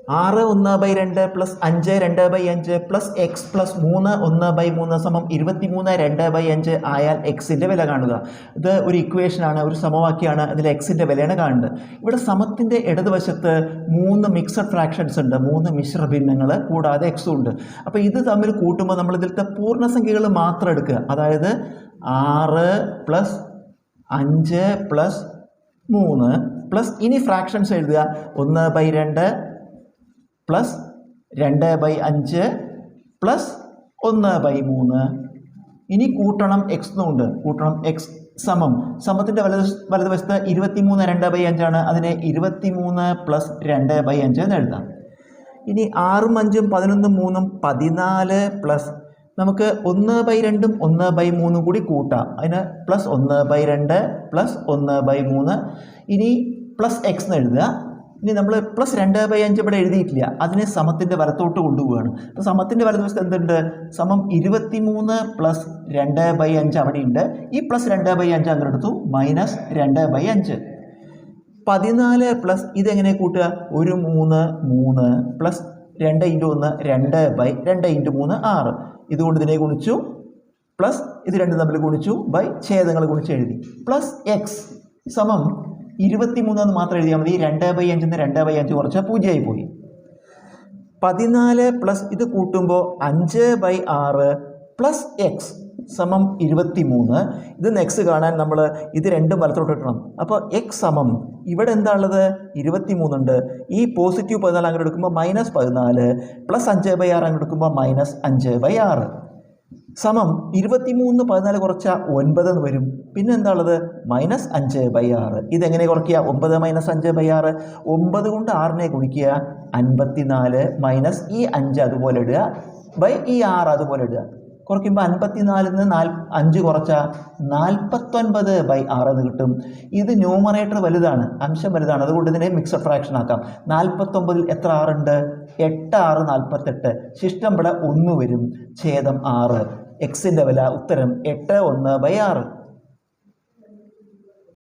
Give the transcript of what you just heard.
6 1/2 plus 5 2/5 plus X plus 3 1/3 സമം 23 2/5 ആയാൽ എക്സിൻ്റെ വില കാണുക. ഇത് ഒരു ഇക്വേഷനാണ്, ഒരു സമവാക്യമാണ്. അതിൽ എക്സിൻ്റെ വിലയാണ് കാണുന്നത്. ഇവിടെ സമത്തിൻ്റെ ഇടതുവശത്ത് 3 മിക്സഡ് ഫ്രാക്ഷൻസ് ഉണ്ട്, 3 മിശ്രഭിന്നങ്ങൾ കൂടാതെ എക്സും ഉണ്ട്. അപ്പോൾ ഇത് തമ്മിൽ കൂട്ടുമ്പോൾ നമ്മൾ ഇതിലത്തെ പൂർണ്ണസംഖ്യകൾ മാത്രം എടുക്കുക. അതായത് 6 പ്ലസ് 5 പ്ലസ് 3 പ്ലസ് ഇനി ഫ്രാക്ഷൻസ് എഴുതുക. 1/2 പ്ലസ് 2/5 പ്ലസ് 1/3. ഇനി കൂട്ടണം എക്സ് എന്നുണ്ട്. കൂട്ടണം എക്സ് സമത്തിൻ്റെ വലതുവശത്ത് 23 2/5 ആണ്. അതിനെ 23 പ്ലസ് 2/5 എന്ന് എഴുതാം. ഇനി 6ഉം 5ഉം 11ഉം 3ഉം 14 പ്ലസ് നമുക്ക് 1/2 1/3 കൂടി കൂട്ടാം. അതിന് പ്ലസ് 1/2 പ്ലസ് 1/3. ഇനി പ്ലസ് എക്സ് എന്ന് എഴുതുക. ഇനി നമ്മൾ പ്ലസ് 2/5 ഇവിടെ എഴുതിയിട്ടില്ല, അതിനെ സമത്തിൻ്റെ വലത്തോട്ട് കൊണ്ടുപോവുകയാണ്. അപ്പോൾ സമത്തിൻ്റെ വലതുവശത്ത് എന്തുണ്ട്? സമം 23 പ്ലസ് 2/5 അവിടെയുണ്ട്. ഈ പ്ലസ് 2/5 അങ്ങനെ എടുത്തു, മൈനസ് 2/5. 14 പ്ലസ് ഇതെങ്ങനെ കൂട്ടുക? 1 3 3 പ്ലസ് 2 × 1 2/2 × 3 6. ഇതുകൊണ്ട് ഇതിനെ ഗുണിച്ചു, പ്ലസ് ഇത് രണ്ടും തമ്മിൽ ഗുണിച്ചു, ബൈ ഛേദങ്ങൾ ഗുണിച്ച് എഴുതി. പ്ലസ് എക്സ് സമം 23 എന്ന് മാത്രം എഴുതിയാൽ മതി. 2/5 2/5 കുറച്ചാൽ 0 ആയി പോയി. 14 പ്ലസ് ഇത് കൂട്ടുമ്പോൾ 5/6 പ്ലസ് എക്സ് സമം 23. ഇത് എക്സ് കാണാൻ നമ്മൾ ഇത് രണ്ടും വലത്തോട്ട് ഇട്ടണം. അപ്പോൾ എക്സ് സമം ഇവിടെ എന്താ ഉള്ളത്? 23 ഉണ്ട്. ഈ പോസിറ്റീവ് 14 അങ്ങോട്ട് എടുക്കുമ്പോൾ മൈനസ് 14 പ്ലസ് 5/6 അങ്ങോട്ട് എടുക്കുമ്പോൾ മൈനസ് 5/6 സമം 23 14 കുറച്ചാൽ 9 എന്ന് വരും. പിന്നെ എന്താ ഉള്ളത്? മൈനസ് 5/6. ഇതെങ്ങനെ കുറയ്ക്കുക? 9 മൈനസ് 5/6. 9 കൊണ്ട് 6നെ ഗുണിക്കുക, 54 മൈനസ് ഈ 5 അതുപോലെ ഇടുക, ബൈ ഈ 6 അതുപോലെ ഇടുക. കുറയ്ക്കുമ്പോൾ 54 നിന്ന് 5 കുറച്ചാൽ 49/6 എന്ന് കിട്ടും. ഇത് ന്യൂമറേറ്റർ വലുതാണ്, അംശം വലുതാണ്, അതുകൊണ്ട് ഇതിനെ മിക്സഡ് ഫ്രാക്ഷൻ ആക്കാം. 49ൽ എത്ര 6 ഉണ്ട്? 8 6 48. ശിഷ്ടം ഇവിടെ 1 വരും, ഛേദം 6. എക്സിൻ്റെ വില ഉത്തരം 8 1/6.